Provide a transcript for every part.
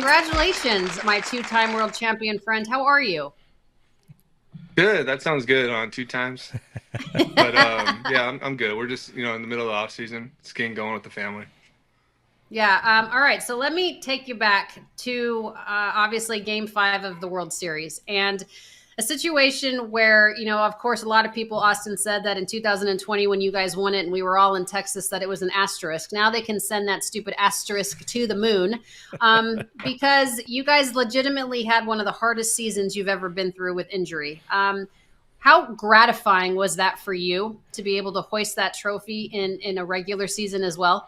congratulations, my two-time world champion friend. How are you? Good. That sounds good on 2 times. But yeah, I'm good. We're just, in the middle of the off season, just getting going with the family. Yeah. All right. So let me take you back to obviously Game 5 of the World Series and a situation where, of course, a lot of people, Austin said that in 2020 when you guys won it and we were all in Texas, that it was an asterisk. Now they can send that stupid asterisk to the moon because you guys legitimately had one of the hardest seasons you've ever been through with injury. How gratifying was that for you to be able to hoist that trophy in a regular season as well?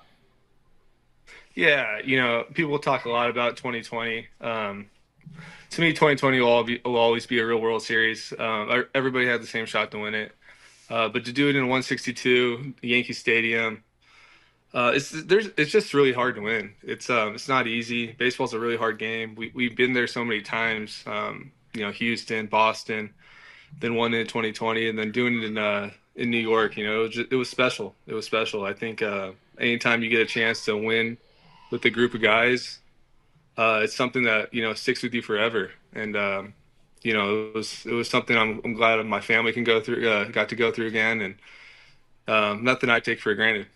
Yeah, people talk a lot about 2020. To me, 2020 will always be a real World Series. Everybody had the same shot to win it. But to do it in 162 Yankee Stadium, it's just really hard to win. It's not easy. Baseball's a really hard game. We've been there so many times. Houston, Boston, then won it in 2020, and then doing it in New York. It was special. It was special. I think anytime you get a chance to win with a group of guys, it's something that sticks with you forever. And it was something I'm glad my family can go through, got to go through again, and nothing I take for granted.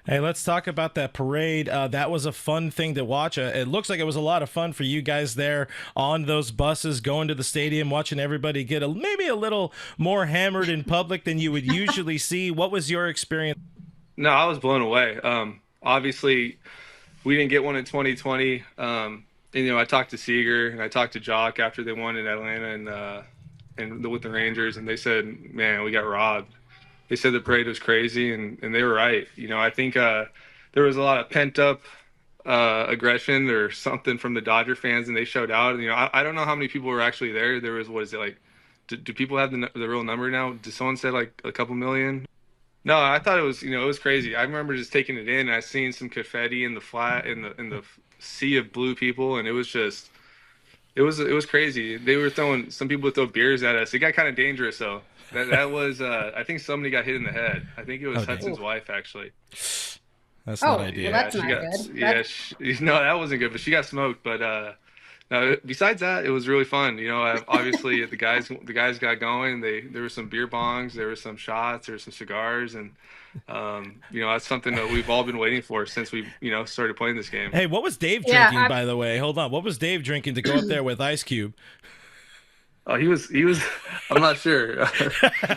Hey, let's talk about that parade. That was a fun thing to watch. It looks like it was a lot of fun for you guys there on those buses, going to the stadium, watching everybody get maybe a little more hammered in public than you would usually see. What was your experience? No, I was blown away. Obviously, we didn't get one in 2020. I talked to Seager and I talked to Jock after they won in Atlanta and with the Rangers, and they said, "Man, we got robbed." They said the parade was crazy, and they were right. I think there was a lot of pent up aggression or something from the Dodger fans, and they showed out. I don't know how many people were actually there. There was, what is it, like? Do people have the real number now? Did someone say like a couple million? No, I thought it was crazy. I remember just taking it in, and I seen some confetti in the flat in the sea of blue people, and it was crazy. They were throwing, some people would throw beers at us. It got kind of dangerous though. That was I think somebody got hit in the head. I think it was Hudson's wife actually. That's not ideal. Well, that's not good. No, that wasn't good. But she got smoked. But no, besides that, it was really fun. Obviously the guys got going. There were some beer bongs, there were some shots, there were some cigars, and that's something that we've all been waiting for since we started playing this game. Hey, what was Dave drinking, by the way? Hold on. What was Dave drinking to go up there with Ice Cube? Oh, he was. I'm not sure.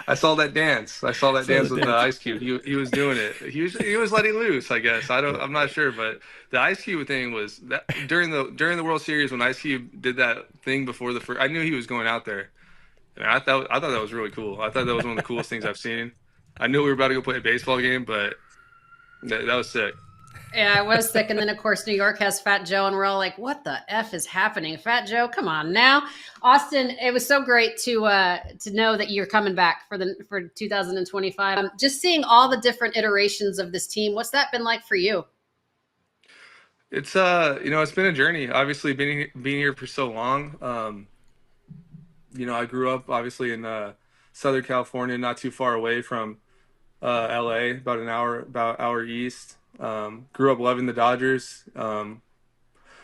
I saw that dance. With the Ice Cube. He was doing it. He was letting loose, I guess. I'm not sure, but the Ice Cube thing was that during the World Series when Ice Cube did that thing before the first. I knew he was going out there, and I thought that was really cool. I thought that was one of the coolest things I've seen. I knew we were about to go play a baseball game, but that was sick. Yeah, it was sick. And then, of course, New York has Fat Joe, and we're all like, what the F is happening? Fat Joe, come on now. Austin, it was so great to know that you're coming back for 2025. Just seeing all the different iterations of this team, what's that been like for you? It's it's been a journey. Obviously, being here for so long. I grew up obviously in Southern California, not too far away from LA, about an hour east. Grew up loving the Dodgers.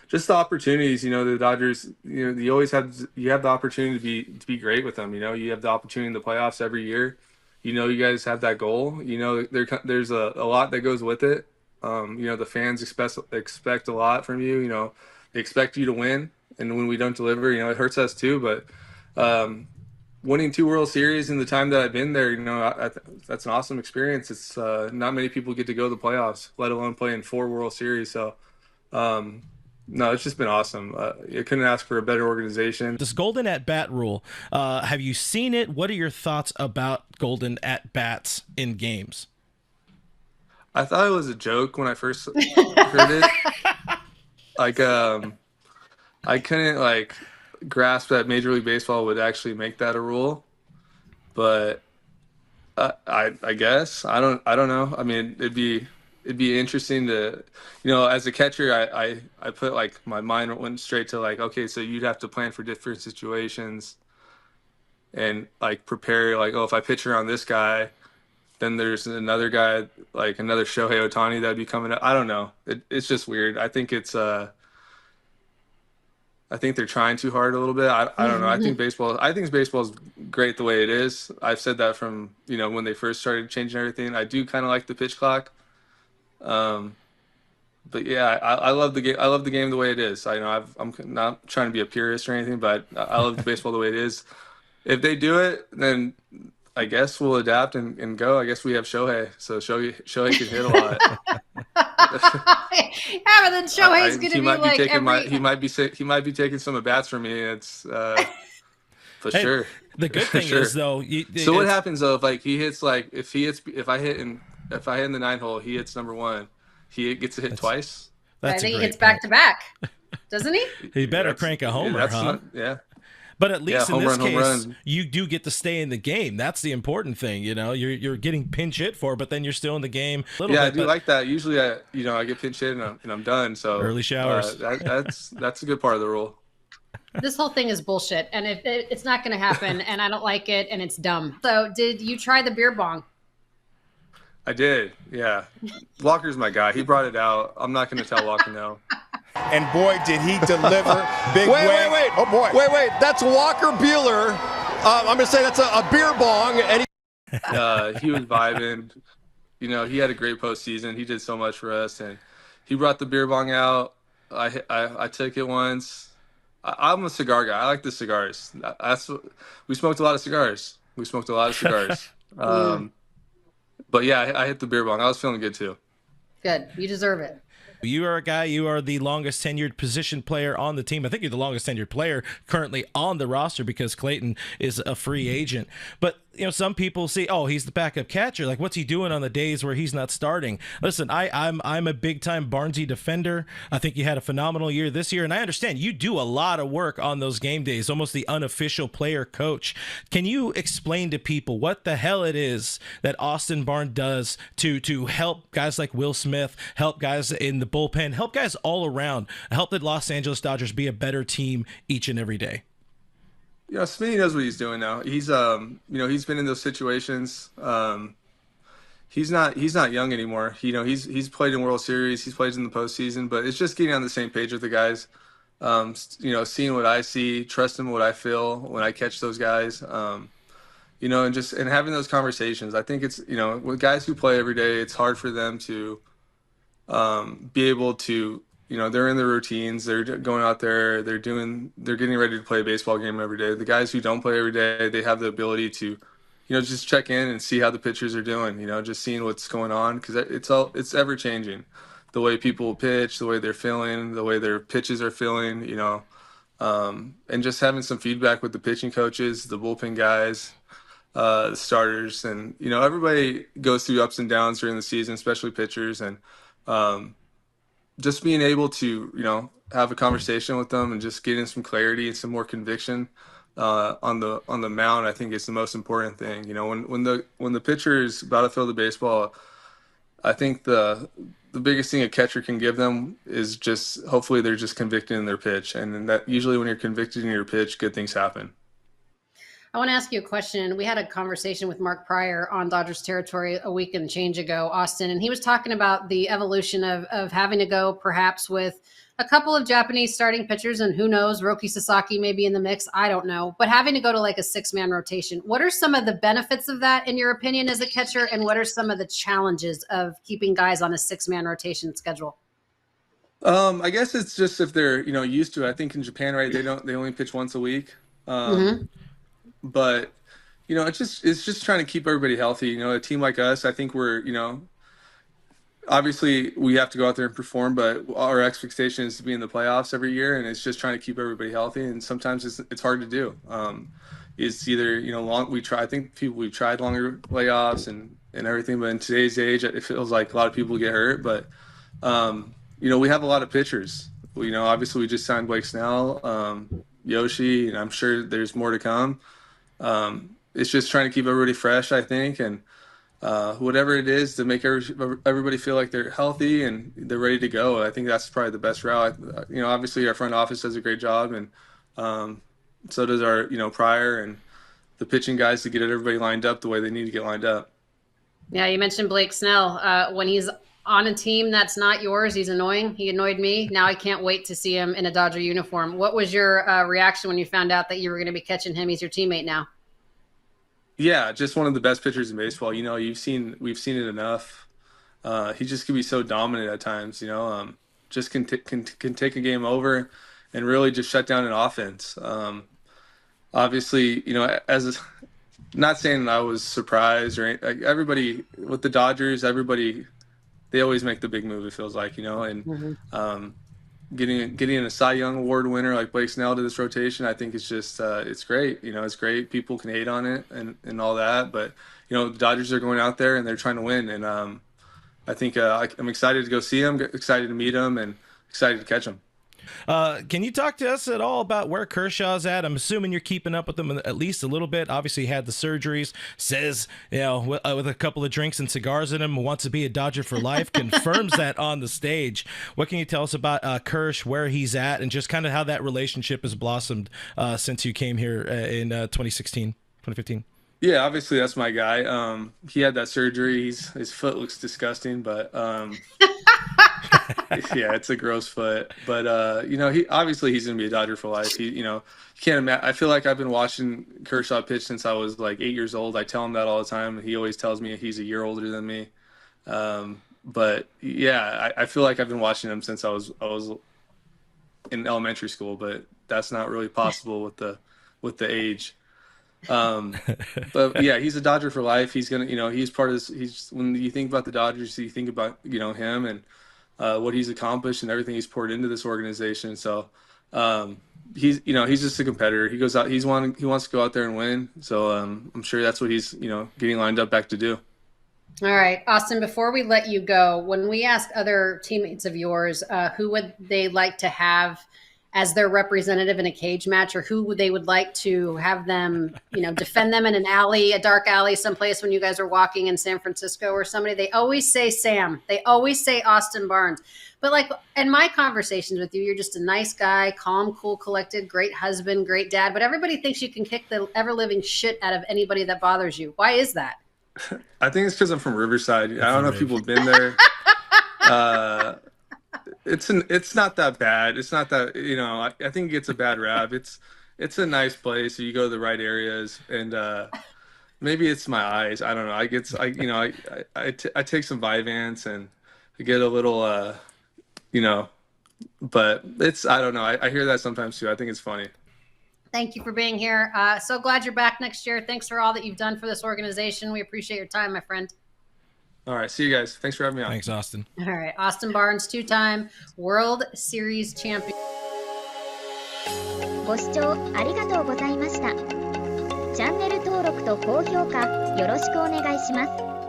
Just the opportunities, the Dodgers, you always have the opportunity to be great with them. You have the opportunity in the playoffs every year. You guys have that goal. There's a lot that goes with it. The fans expect a lot from you. They expect you to win, and when we don't deliver, it hurts us too. But winning 2 World Series in the time that I've been there, that's an awesome experience. It's not many people get to go to the playoffs, let alone play in 4 World Series. So, no, it's just been awesome. You couldn't ask for a better organization. This golden at bat rule, have you seen it? What are your thoughts about golden at bats in games? I thought it was a joke when I first heard it. I couldn't grasp that Major League Baseball would actually make that a rule, but I guess I don't know. I mean, it'd be interesting to, as a catcher, I put my mind went straight to okay, so you'd have to plan for different situations and prepare oh, if I pitch around this guy, then there's another guy another Shohei Ohtani that'd be coming up. I don't know. It's just weird. I think it's I think they're trying too hard a little bit. I don't know. I think baseball is great the way it is. I've said that from, when they first started changing everything. I do kind of like the pitch clock. But yeah, I love the game. I love the game the way it is. I'm not trying to be a purist or anything, but I love the baseball the way it is. If they do it, then I guess we'll adapt and go. I guess we have Shohei, so Shohei can hit a lot. Yeah, but then Shohei's going to be like he might be taking some at bats from me. It's for sure. The good thing sure. is though. So what happens though if he hits if I hit in the 9 hole, he hits number 1. He gets to hit twice. I think he hits back to back, doesn't he? He better crank a homer, huh? Yeah. But at least in this case, run. you do get to stay in the game. That's the important thing, You're getting pinch hit for, but then you're still in the game. I do like that. Usually, I get pinch hit and I'm done. So early showers. That's a good part of the rule. This whole thing is bullshit, and it's not going to happen, and I don't like it, and it's dumb. So, did you try the beer bong? I did, yeah. Walker's my guy. He brought it out. I'm not going to tell Walker no. And boy, did he deliver big Wait. Oh, boy. Wait. That's Walker Buehler. I'm going to say that's a beer bong. And he was vibing. He had a great postseason. He did so much for us. And he brought the beer bong out. I took it once. I'm a cigar guy. I like the cigars. We smoked a lot of cigars. But yeah, I hit the beer bong. I was feeling good too. Good. You deserve it. You are a guy, you are the longest tenured position player on the team. I think you're the longest tenured player currently on the roster because Clayton is a free agent. But, some people see, oh, he's the backup catcher. Like, what's he doing on the days where he's not starting? Listen, I'm a big-time Barnesy defender. I think you had a phenomenal year this year, and I understand you do a lot of work on those game days, almost the unofficial player coach. Can you explain to people what the hell it is that Austin Barnes does to help guys like Will Smith, help guys in the bullpen, help guys all around, help the Los Angeles Dodgers be a better team each and every day? Smitty knows what he's doing now. He's he's been in those situations. He's not young anymore. He's played in World Series, he's played in the postseason, but it's just getting on the same page with the guys. Seeing what I see, trusting what I feel when I catch those guys. And having those conversations. I think it's with guys who play every day, it's hard for them to be able to. They're in their routines. They're going out there. They're getting ready to play a baseball game every day. The guys who don't play every day, they have the ability to, just check in and see how the pitchers are doing. Just seeing what's going on because it's ever changing. The way people pitch, the way they're feeling, the way their pitches are feeling. And just having some feedback with the pitching coaches, the bullpen guys, the starters, and everybody goes through ups and downs during the season, especially pitchers, and just being able to, have a conversation with them and just getting some clarity and some more conviction on the mound, I think is the most important thing. When the pitcher is about to throw the baseball, I think the biggest thing a catcher can give them is just hopefully they're just convicted in their pitch, and that usually when you're convicted in your pitch, good things happen. I want to ask you a question. We had a conversation with Mark Pryor on Dodgers territory a week and change ago, Austin, and he was talking about the evolution of having to go perhaps with a couple of Japanese starting pitchers, and who knows, Roki Sasaki may be in the mix. I don't know. But having to go to like a 6-man rotation. What are some of the benefits of that, in your opinion, as a catcher, and what are some of the challenges of keeping guys on a 6-man rotation schedule? I guess it's just if they're, used to it. I think in Japan, right, they only pitch once a week. But it's just trying to keep everybody healthy. A team like us, I think we're, obviously we have to go out there and perform, but our expectation is to be in the playoffs every year, and it's just trying to keep everybody healthy. And sometimes it's hard to do. It's either I think we've tried longer layoffs and everything, but in today's age, it feels like a lot of people get hurt. But we have a lot of pitchers. Obviously we just signed Blake Snell, Yoshi, and I'm sure there's more to come. It's just trying to keep everybody fresh, I think, and whatever it is to make everybody feel like they're healthy and they're ready to go. I think that's probably the best route. Obviously our front office does a great job, and so does our, Pryor and the pitching guys to get everybody lined up the way they need to get lined up. Yeah, you mentioned Blake Snell. When he's on a team that's not yours. He's annoying. He annoyed me. Now I can't wait to see him in a Dodger uniform. What was your reaction when you found out that you were going to be catching him? He's your teammate now. Yeah, just one of the best pitchers in baseball. You know, we've seen it enough. He just can be so dominant at times. You know, just can take a game over and really just shut down an offense. Obviously, you know, not saying that I was surprised or like everybody with the Dodgers, they always make the big move. It feels like, you know, and getting a Cy Young Award winner like Blake Snell to this rotation, I think it's just it's great. You know, it's great. People can hate on it and all that, but you know, the Dodgers are going out there and they're trying to win, and I think I'm excited to go see him, excited to meet him, and excited to catch him. Can you talk to us at all about where Kershaw's at? I'm assuming you're keeping up with him at least a little bit. Obviously, he had the surgeries. Says, you know, with a couple of drinks and cigars in him, wants to be a Dodger for life. Confirms that on the stage. What can you tell us about Kersh, where he's at, and just kind of how that relationship has blossomed since you came here in 2015? Yeah, obviously that's my guy. He had that surgery. His foot looks disgusting, but yeah, it's a gross foot. But you know, he's gonna be a Dodger for life. You know, you can't imagine. I feel like I've been watching Kershaw pitch since I was like 8 years old. I tell him that all the time, and he always tells me he's a year older than me. But yeah, I feel like I've been watching him since I was in elementary school. But that's not really possible with the age. But yeah, he's a Dodger for life. He's gonna, you know, when you think about the Dodgers, you think about, you know, him and what he's accomplished and everything he's poured into this organization. So he's just a competitor. He wants to go out there and win. So I'm sure that's what he's, you know, getting lined up back to do. All right, Austin, before we let you go, when we ask other teammates of yours who would they like to have as their representative in a cage match, or who they would like to have them, you know, defend them in an alley, a dark alley someplace when you guys are walking in San Francisco or somebody, they always say Sam. They always say Austin Barnes. But like in my conversations with you, you're just a nice guy, calm, cool, collected, great husband, great dad. But everybody thinks you can kick the ever-living shit out of anybody that bothers you. Why is that? I think it's because I'm from Riverside. I don't know if people have been there. It's not that bad. It's not that, you know, I think it gets a bad rap. It's a nice place. So you go to the right areas, and maybe it's my eyes. I don't know. I take some Vyvanse and I get a little, you know, but I don't know. I hear that sometimes too. I think it's funny. Thank you for being here. So glad you're back next year. Thanks for all that you've done for this organization. We appreciate your time, my friend. All right. See you guys. Thanks for having me on. Thanks, Austin. All right. Austin Barnes, 2-time World Series champion. ご視聴ありがとうございました。チャンネル登録と高評価よろしくお願いします。